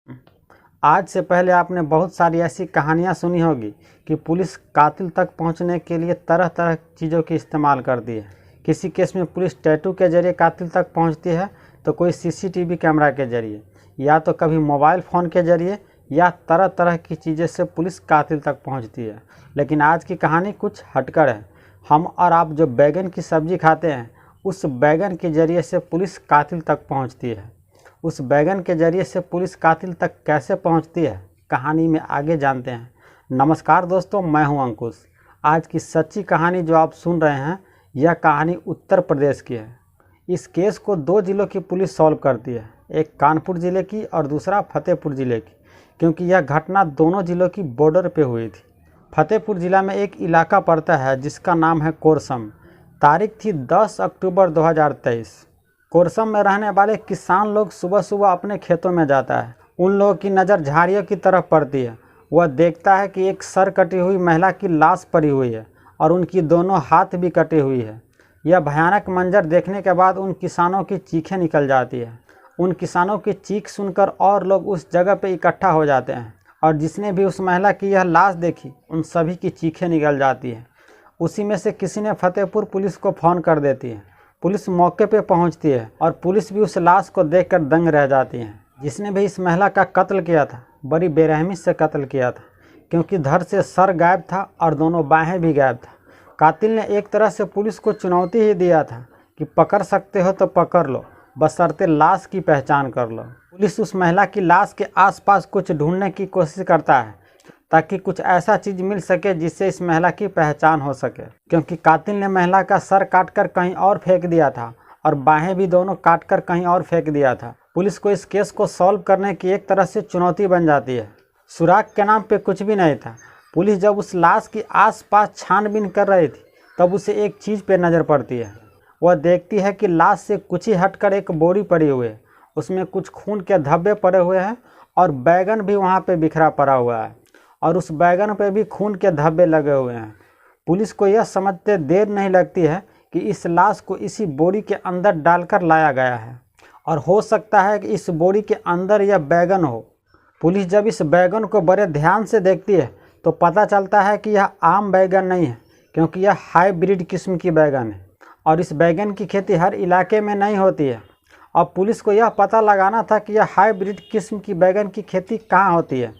आज से पहले आपने बहुत सारी ऐसी कहानियां सुनी होगी कि पुलिस कातिल तक पहुंचने के लिए तरह तरह चीज़ों की इस्तेमाल करती है। किसी केस में पुलिस टैटू के जरिए कातिल तक पहुंचती है, तो कोई सीसीटीवी कैमरा के जरिए, या तो कभी मोबाइल फ़ोन के जरिए, या तरह तरह की चीज़ें से पुलिस कातिल तक पहुंचती है। लेकिन आज की कहानी कुछ हटकर है। हम और आप जो बैगन की सब्ज़ी खाते हैं, उस बैगन के जरिए से पुलिस कातिल तक पहुँचती है। उस बैगन के जरिए से पुलिस कातिल तक कैसे पहुंचती है, कहानी में आगे जानते हैं। नमस्कार दोस्तों, मैं हूं अंकुश। आज की सच्ची कहानी जो आप सुन रहे हैं, यह कहानी उत्तर प्रदेश की है। इस केस को 2 जिलों की पुलिस सॉल्व करती है, एक कानपुर ज़िले की और दूसरा फतेहपुर ज़िले की, क्योंकि यह घटना दोनों ज़िलों की बॉर्डर पे हुई थी। फतेहपुर ज़िला में एक इलाका पड़ता है जिसका नाम है कोरसम। तारीख थी 10 अक्टूबर 2023। कोरसम में रहने वाले किसान लोग सुबह सुबह अपने खेतों में जाता है। उन लोगों की नज़र झाड़ियों की तरफ पड़ती है। वह देखता है कि एक सर कटी हुई महिला की लाश पड़ी हुई है और उनकी दोनों हाथ भी कटी हुई है। यह भयानक मंजर देखने के बाद उन किसानों की चीखें निकल जाती है। उन किसानों की चीख सुनकर और लोग उस जगह पर इकट्ठा हो जाते हैं, और जिसने भी उस महिला की यह लाश देखी, उन सभी की चीखें निकल जाती हैं। उसी में से किसी ने फतेहपुर पुलिस को फ़ोन कर देती है। पुलिस मौके पे पहुंचती है और पुलिस भी उस लाश को देखकर दंग रह जाती है। जिसने भी इस महिला का कत्ल किया था, बड़ी बेरहमी से कत्ल किया था, क्योंकि धड़ से सर गायब था और दोनों बाहें भी गायब था। कातिल ने एक तरह से पुलिस को चुनौती ही दिया था कि पकड़ सकते हो तो पकड़ लो, बशर्ते लाश की पहचान कर लो। पुलिस उस महिला की लाश के आसपास कुछ ढूंढने की कोशिश करता है, ताकि कुछ ऐसा चीज़ मिल सके जिससे इस महिला की पहचान हो सके, क्योंकि कातिल ने महिला का सर काटकर कहीं और फेंक दिया था और बाहें भी दोनों काटकर कहीं और फेंक दिया था। पुलिस को इस केस को सॉल्व करने की एक तरह से चुनौती बन जाती है। सुराग के नाम पे कुछ भी नहीं था। पुलिस जब उस लाश के आसपास छानबीन कर रही थी, तब उसे एक चीज़ पे नज़र पड़ती है। वह देखती है कि लाश से कुछ ही हटकर एक बोरी पड़ी हुई है। उसमें कुछ खून के धब्बे पड़े हुए हैं और बैगन भी वहाँ पे बिखरा पड़ा हुआ है, और उस बैगन पे भी खून के धब्बे लगे हुए हैं। पुलिस को यह समझते देर नहीं लगती है कि इस लाश को इसी बोरी के अंदर डालकर लाया गया है, और हो सकता है कि इस बोरी के अंदर यह बैगन हो। पुलिस जब इस बैगन को बड़े ध्यान से देखती है, तो पता चलता है कि यह आम बैगन नहीं है, क्योंकि यह हाइब्रिड किस्म की बैगन है, और इस बैगन की खेती हर इलाके में नहीं होती है। अब पुलिस को यह पता लगाना था कि यह हाइब्रिड किस्म की बैगन की खेती कहाँ होती है।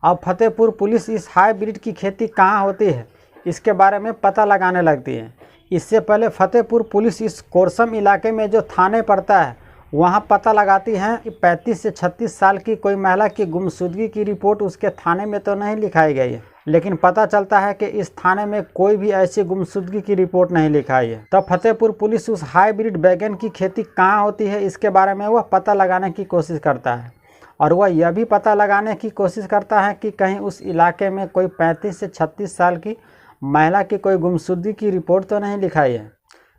अब फतेहपुर पुलिस इस हाइब्रिड की खेती कहाँ होती है, इसके बारे में पता लगाने लगती है। इससे पहले फतेहपुर पुलिस इस कोरसम इलाके में जो थाने पड़ता है, वहाँ पता लगाती है कि 35 से 36 साल की कोई महिला की गुमशुदगी की रिपोर्ट उसके थाने में तो नहीं लिखाई गई है, लेकिन पता चलता है कि इस थाने में कोई भी ऐसी गुमशुदगी की रिपोर्ट नहीं लिखाई है। तब फतेहपुर पुलिस उस हाइब्रिड बैगन की खेती कहाँ होती है, इसके बारे में वह पता लगाने की कोशिश करता है, और वह यह भी पता लगाने की कोशिश करता है कि कहीं उस इलाके में कोई 35 से 36 साल की महिला की कोई गुमशुदगी की रिपोर्ट तो नहीं लिखाई है।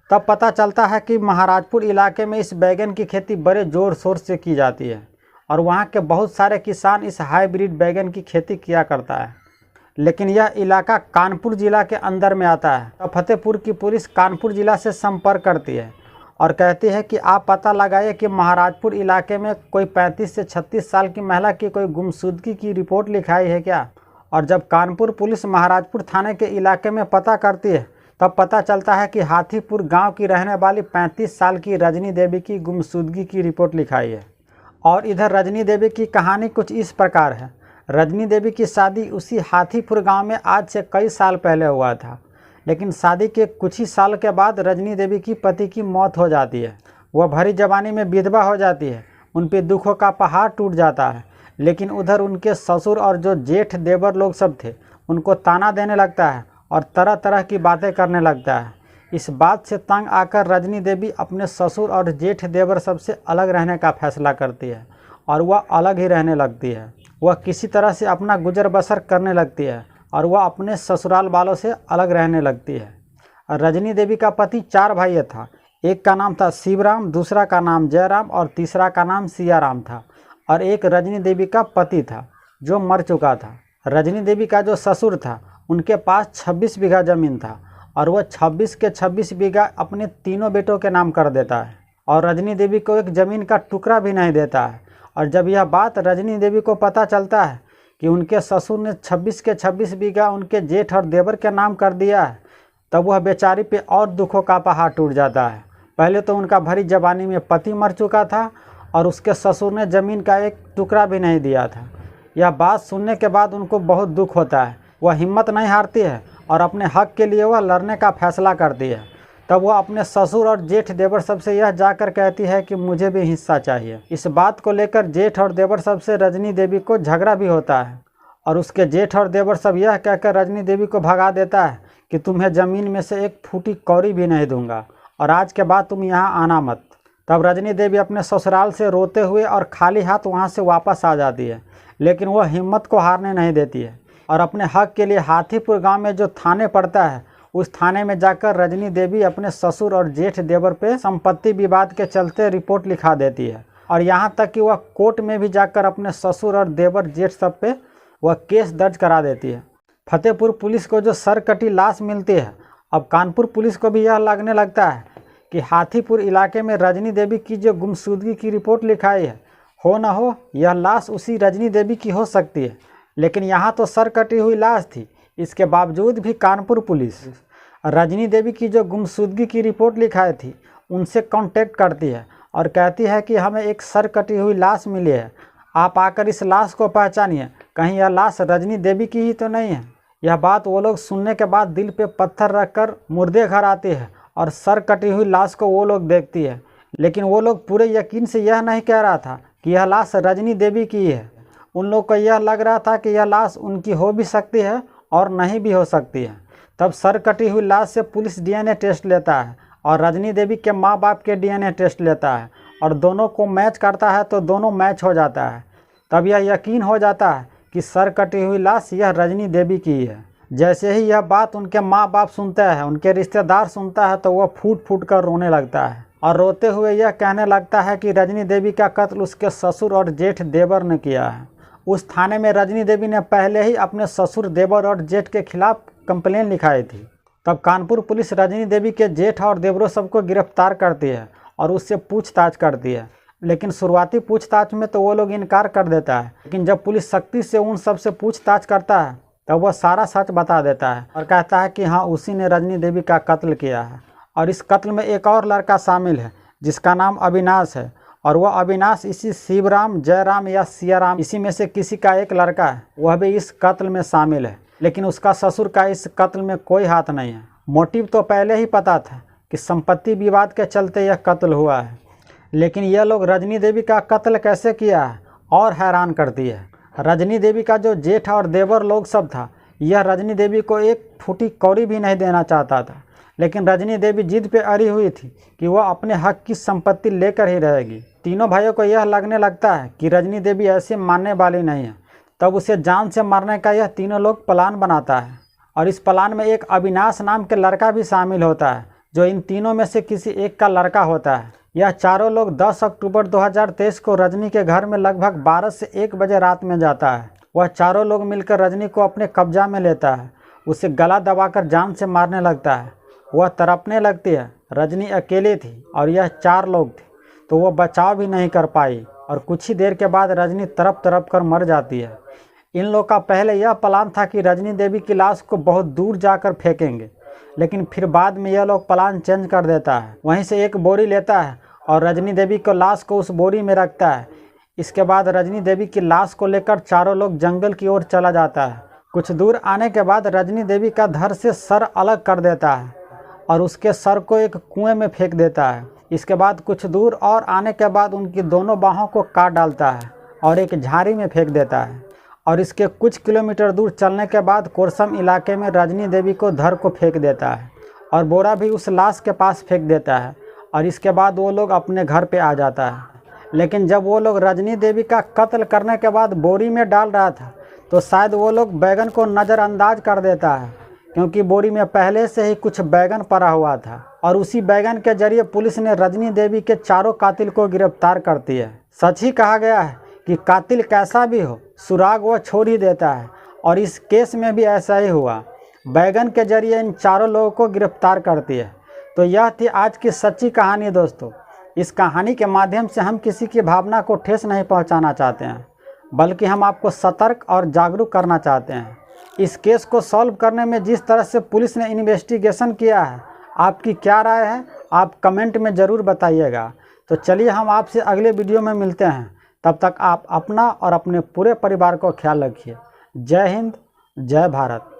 तब पता चलता है कि महाराजपुर इलाके में इस बैगन की खेती बड़े ज़ोर शोर से की जाती है, और वहाँ के बहुत सारे किसान इस हाइब्रिड बैगन की खेती किया करता है। लेकिन यह इलाका कानपुर ज़िला के अंदर में आता है। तब फतेहपुर की पुलिस कानपुर ज़िला से संपर्क करती है और कहती है कि आप पता लगाइए कि महाराजपुर इलाके में कोई 35 से 36 साल की महिला की कोई गुमशुदगी की रिपोर्ट लिखाई है क्या। और जब कानपुर पुलिस महाराजपुर थाने के इलाके में पता करती है, तब पता चलता है कि हाथीपुर गांव की रहने वाली 35 साल की रजनी देवी की गुमशुदगी की रिपोर्ट लिखाई है। और इधर रजनी देवी की कहानी कुछ इस प्रकार है। रजनी देवी की शादी उसी हाथीपुर गाँव में आज से कई साल पहले हुआ था, लेकिन शादी के कुछ ही साल के बाद रजनी देवी की पति की मौत हो जाती है। वह भरी जवानी में विधवा हो जाती है। उन पे दुखों का पहाड़ टूट जाता है। लेकिन उधर उनके ससुर और जो जेठ देवर लोग सब थे, उनको ताना देने लगता है और तरह तरह की बातें करने लगता है। इस बात से तंग आकर रजनी देवी अपने ससुर और जेठ देवर सबसे अलग रहने का फैसला करती है, और वह अलग ही रहने लगती है। वह किसी तरह से अपना गुजर बसर करने लगती है, और वह अपने ससुराल वालों से अलग रहने लगती है। रजनी देवी का पति 4 भाई था। एक का नाम था शिवराम, दूसरा का नाम जयराम और तीसरा का नाम सियाराम था। और एक रजनी देवी का पति था जो मर चुका था। रजनी देवी का जो ससुर था, उनके पास 26 बीघा ज़मीन था, और वह 26 के 26 बीघा अपने तीनों बेटों के नाम कर देता है, और रजनी देवी को एक ज़मीन का टुकड़ा भी नहीं देता है। और जब यह बात रजनी देवी को पता चलता है कि उनके ससुर ने 26 के 26 बीघा उनके जेठ और देवर के नाम कर दिया है, तब वह बेचारी पे और दुखों का पहाड़ टूट जाता है। पहले तो उनका भरी जवानी में पति मर चुका था और उसके ससुर ने ज़मीन का एक टुकड़ा भी नहीं दिया था। यह बात सुनने के बाद उनको बहुत दुख होता है। वह हिम्मत नहीं हारती है और अपने हक के लिए वह लड़ने का फैसला करती है। तब वह अपने ससुर और जेठ देवर सब से यह जाकर कहती है कि मुझे भी हिस्सा चाहिए। इस बात को लेकर जेठ और देवर सब से रजनी देवी को झगड़ा भी होता है और उसके जेठ और देवर सब यह कहकर रजनी देवी को भगा देता है कि तुम्हें ज़मीन में से एक फूटी कौड़ी भी नहीं दूंगा और आज के बाद तुम यहाँ आना मत। तब रजनी देवी अपने ससुराल से रोते हुए और खाली हाथ वहाँ से वापस आ जाती है, लेकिन वह हिम्मत को हारने नहीं देती है और अपने हक के लिए हाथीपुर गांव में जो थाने पड़ता है उस थाने में जाकर रजनी देवी अपने ससुर और जेठ देवर पे संपत्ति विवाद के चलते रिपोर्ट लिखा देती है और यहाँ तक कि वह कोर्ट में भी जाकर अपने ससुर और देवर जेठ सब पे वह केस दर्ज करा देती है। फतेहपुर पुलिस को जो सरकटी लाश मिलती है, अब कानपुर पुलिस को भी यह लगने लगता है कि हाथीपुर इलाके में रजनी देवी की जो गुमशुदगी की रिपोर्ट लिखाई है, हो न हो यह लाश उसी रजनी देवी की हो सकती है। लेकिन यहाँ तो सर कटी हुई लाश थी। इसके बावजूद भी कानपुर पुलिस रजनी देवी की जो गुमशुदगी की रिपोर्ट लिखाई थी उनसे कांटेक्ट करती है और कहती है कि हमें एक सर कटी हुई लाश मिली है, आप आकर इस लाश को पहचानिए, कहीं यह लाश रजनी देवी की ही तो नहीं है। यह बात वो लोग सुनने के बाद दिल पे पत्थर रखकर मुर्दे घर आते हैं और सर कटी हुई लाश को वो लोग देखती है। लेकिन वो लोग पूरे यकीन से यह नहीं कह रहा था कि यह लाश रजनी देवी की है। उन लोग को यह लग रहा था कि यह लाश उनकी हो भी सकती है और नहीं भी हो सकती है। तब सर कटी हुई लाश से पुलिस डीएनए टेस्ट लेता है और रजनी देवी के माँ बाप के डीएनए टेस्ट लेता है और दोनों को मैच करता है तो दोनों मैच हो जाता है। तब यह यकीन हो जाता है कि सर कटी हुई लाश यह रजनी देवी की है। जैसे ही यह बात उनके माँ बाप सुनते हैं, उनके रिश्तेदार सुनता है, तो वह फूट फूट कर रोने लगता है और रोते हुए यह कहने लगता है कि रजनी देवी का कत्ल उसके ससुर और जेठ देवर ने किया है। उस थाने में रजनी देवी ने पहले ही अपने ससुर देवर और जेठ के खिलाफ कंप्लेन लिखाई थी। तब कानपुर पुलिस रजनी देवी के जेठ और देवरों सबको गिरफ्तार करती है और उससे पूछताछ करती है। लेकिन शुरुआती पूछताछ में तो वो लोग इनकार कर देता है, लेकिन जब पुलिस सख्ती से उन सब से पूछताछ करता है तब वह सारा सच बता देता है और कहता है कि हाँ, उसी ने रजनी देवी का कत्ल किया है। और इस कत्ल में एक और लड़का शामिल है जिसका नाम अविनाश है और वह अविनाश इसी शिवराम, जयराम या सियाराम इसी में से किसी का एक लड़का है। वह भी इस कत्ल में शामिल है, लेकिन उसका ससुर का इस कत्ल में कोई हाथ नहीं है। मोटिव तो पहले ही पता था कि संपत्ति विवाद के चलते यह कत्ल हुआ है, लेकिन यह लोग रजनी देवी का कत्ल कैसे किया है और हैरान करती है। रजनी देवी का जो जेठ और देवर लोग सब था, यह रजनी देवी को एक फूटी कौड़ी भी नहीं देना चाहता था, लेकिन रजनी देवी जिद पे अड़ी हुई थी कि वह अपने हक की संपत्ति लेकर ही रहेगी। तीनों भाइयों को यह लगने लगता है कि रजनी देवी ऐसे मानने वाली नहीं है। तब उसे जान से मारने का यह तीनों लोग प्लान बनाता है और इस प्लान में एक अविनाश नाम के लड़का भी शामिल होता है जो इन तीनों में से किसी एक का लड़का होता है। यह चारों लोग 10 अक्टूबर 2023 को रजनी के घर में लगभग 12 से 1 बजे रात में जाता है। वह चारों लोग मिलकर रजनी को अपने कब्जा में लेता है, उसे गला दबाकर जान से मारने लगता है। वह तड़पने लगती है। रजनी अकेली थी और यह 4 लोग थे, तो वह बचाव भी नहीं कर पाई और कुछ ही देर के बाद रजनी तड़प तड़प कर मर जाती है। इन लोग का पहले यह प्लान था कि रजनी देवी की लाश को बहुत दूर जाकर फेंकेंगे, लेकिन फिर बाद में यह लोग प्लान चेंज कर देता है। वहीं से एक बोरी लेता है और रजनी देवी को लाश को उस बोरी में रखता है। इसके बाद रजनी देवी की लाश को लेकर चारों लोग जंगल की ओर चला जाता है। कुछ दूर आने के बाद रजनी देवी का धड़ से सर अलग कर देता है और उसके सर को एक कुएं में फेंक देता है। इसके बाद कुछ दूर और आने के बाद उनकी दोनों बाहों को काट डालता है और एक झाड़ी में फेंक देता है। और इसके कुछ किलोमीटर दूर चलने के बाद कोरसम इलाके में रजनी देवी को धड़ को फेंक देता है और बोरा भी उस लाश के पास फेंक देता है। और इसके बाद वो लोग अपने घर पे आ जाता है। लेकिन जब वो लोग रजनी देवी का कत्ल करने के बाद बोरी में डाल रहा था तो शायद वो लोग बैगन को नज़रअंदाज कर देता है, क्योंकि बोरी में पहले से ही कुछ बैगन पड़ा हुआ था और उसी बैगन के जरिए पुलिस ने रजनी देवी के चारों कातिल को गिरफ्तार करती है। सच ही कहा गया है कि कातिल कैसा भी हो, सुराग वह छोड़ ही देता है और इस केस में भी ऐसा ही हुआ। बैगन के जरिए इन चारों लोगों को गिरफ्तार करती है। तो यह थी आज की सच्ची कहानी दोस्तों। इस कहानी के माध्यम से हम किसी की भावना को ठेस नहीं पहुंचाना चाहते हैं, बल्कि हम आपको सतर्क और जागरूक करना चाहते हैं। इस केस को सॉल्व करने में जिस तरह से पुलिस ने इन्वेस्टिगेशन किया है, आपकी क्या राय है आप कमेंट में ज़रूर बताइएगा। तो चलिए हम आपसे अगले वीडियो में मिलते हैं। तब तक आप अपना और अपने पूरे परिवार को ख्याल रखिए। जय हिंद, जय भारत।